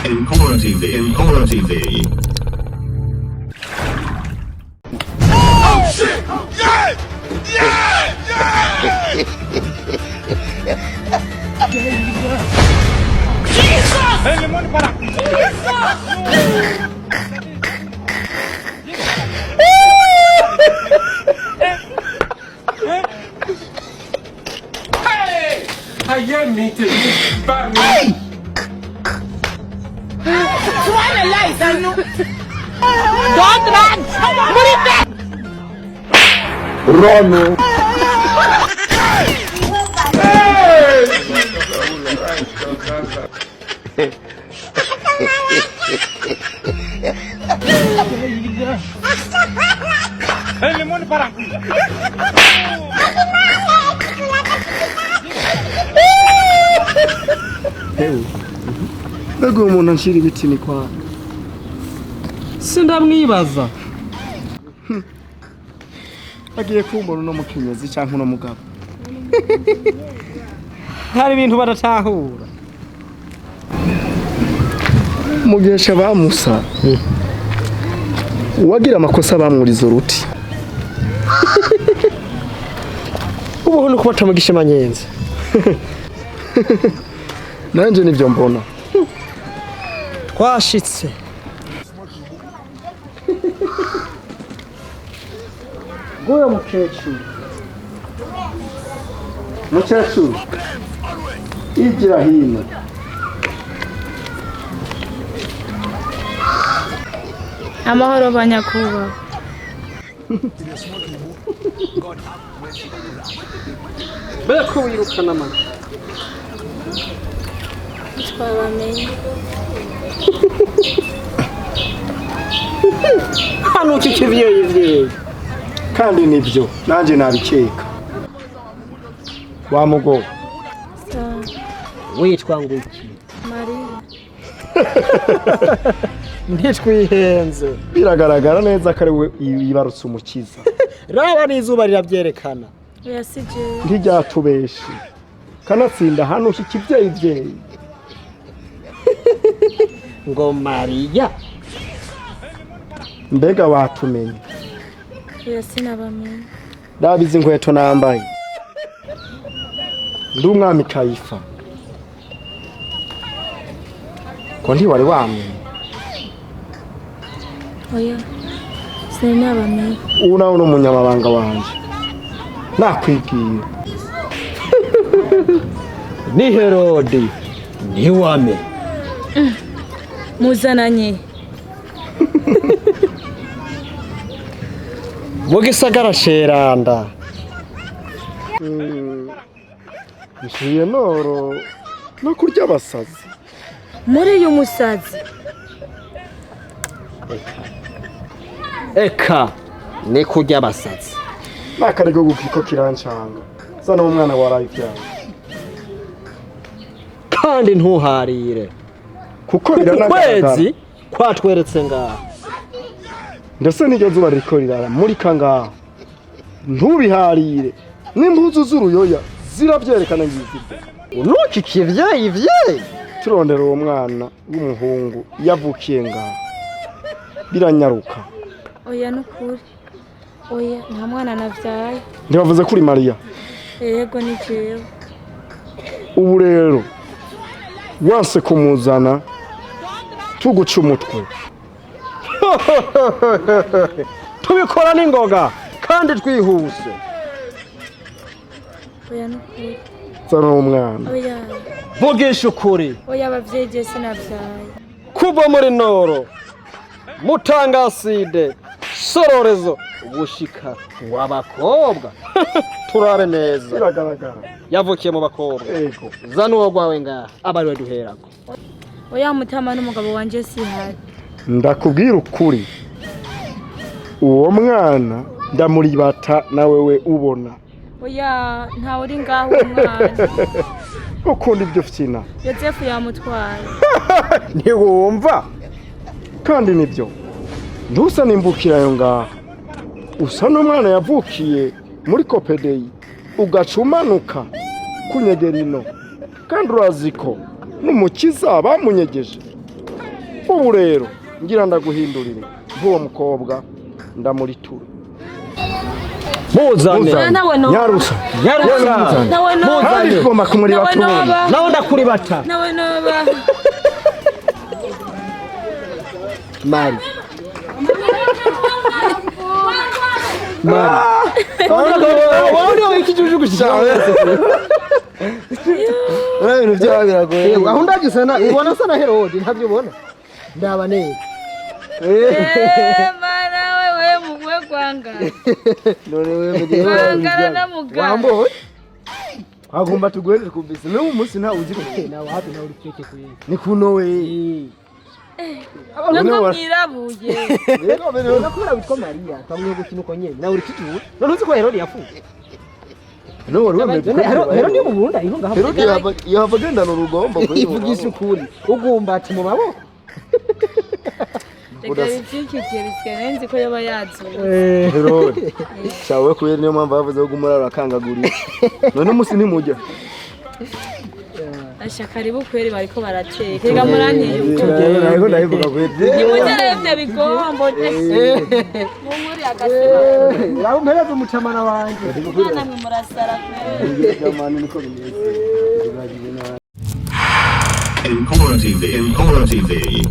TV. Oh shit! Yeah! Yeah! Yeah! Jesus! Hey, limón para. Hey! I am me to hey! What a life, I know. Don't run! Put it back! Run! Hey, limón para. Mbega umuntu anshira ibiti ni kwa sindamwibaza agiye kumbona no mukenyezi cyangwa no mugabo hari ibintu baratahura mugesha bamusa uwagira amakosa bamuriza uruti ubu nuko batamugisha manyenze nanje nivyo mbona twashitse goyo mukecuru igira hino amahoro banyakuba beko wirukana mama twabamenye hano kikivyeyi kandi nivyo nanje nabikeka wa mugo witwa nguki Maria ntitwihenze biragaragara neza ko ari we yibarutse umukiza raba n'izuba rirabyerekana yasije ntiryatubeshi kanatsinda hano kikivyeyi ngo Maria mbega watumenye yasinabamenye dabizi inkweto nambaye ndi umwami Kayifa ko ntiwari wamenye oya sinabamenye ubu nawe ni umunyamabanga wanje nakwibwira ni Herode ntiwame muzananye mugisagara sheranda nshiye noro no kurya abasazi muri uyu musazi eka ni kurya abasazi nakarego gukiko kirancanga zana umwana waraye ibyawe kandi ntuharire kuko kwezi kwatweretse ngaho ndetse n'iryo zuba riko rirara muri kangaho ntubiharire n'impuzu z'uruyoya ziravyerekana ngizibyo unuki kivyeyi turondera uwo mwana w'umuhungu yavukiye ngaho biranyaruka oya nukuri oya nta mwana navyaye ntibavuze kuri Maria yego ni jewe ubu rero wase kumuzana tuguca umutwe tubikora n'ingoga kandi twihuse oya nukuri zana umwana oya vugisha ukuri oya abavyeyi je sinavyaye kuva muri noro mutangaside sororezo ubushika w'abakobwa turabe neza biragaragara yavukiye mu bakobwa ego zana uwo gwawe ngaha abari duherako oya mutama n'umugabo wanje sihari ndakubwira ukuri uwo mwana ndamuribata nawe we ubona oya ntawe uri ngaho umwana ukunda ibyo fyina Yozefu yamutwaye ntiwumva kandi nibyo ndusa nimbukira yo ngaha usa n'umwana yavukiye muri kopedeyi ugacumanuka kunyegerino kandi uraziko n'umukiza bamunyegeje n'ubu rero ngira ndaguhindurire nk'uwo mukobwa ndamuritura muzane nawe no nyarusa nawe no kandi tugomba kumureba tubona nawe ndakuri bata nawe no ba mari waone ikijuju kushawe ibintu byawe biragoye aho ndagisana ubona sana Herode ntabyo ubona ndaba neza mana wewe mugwe kwanga none wewe kwangara na muganga wambo agomba tugwende kubise no umunsi nta uzi ko nawe hapi nawe urikeke kuyi ni kuno we nako mwirabuye rero bene nakora witwa Maria twamwe gukina uko nyene nawe urikijuru none uzi ko Herode yapfuye no wari wemeze Herode mu Burundi aho ngaho Herode yava gendana urugombo ivugisha ukuri ugumba ati mu maboko reka bivyikikiriske nenzi ko yaba yazuye Herode cyawe kubera niyo mpamvu bavuze ko gumura rakangagurira none umunsi ntimujya asha karibu kweri bariko barateka reka muranteye uko ariko ndayivuga kwete nimugerevye bigombo mumuri agasema raho mpereze umucamana wanje mwana mwe murasara kweri jamani niko bimeze Encore TV.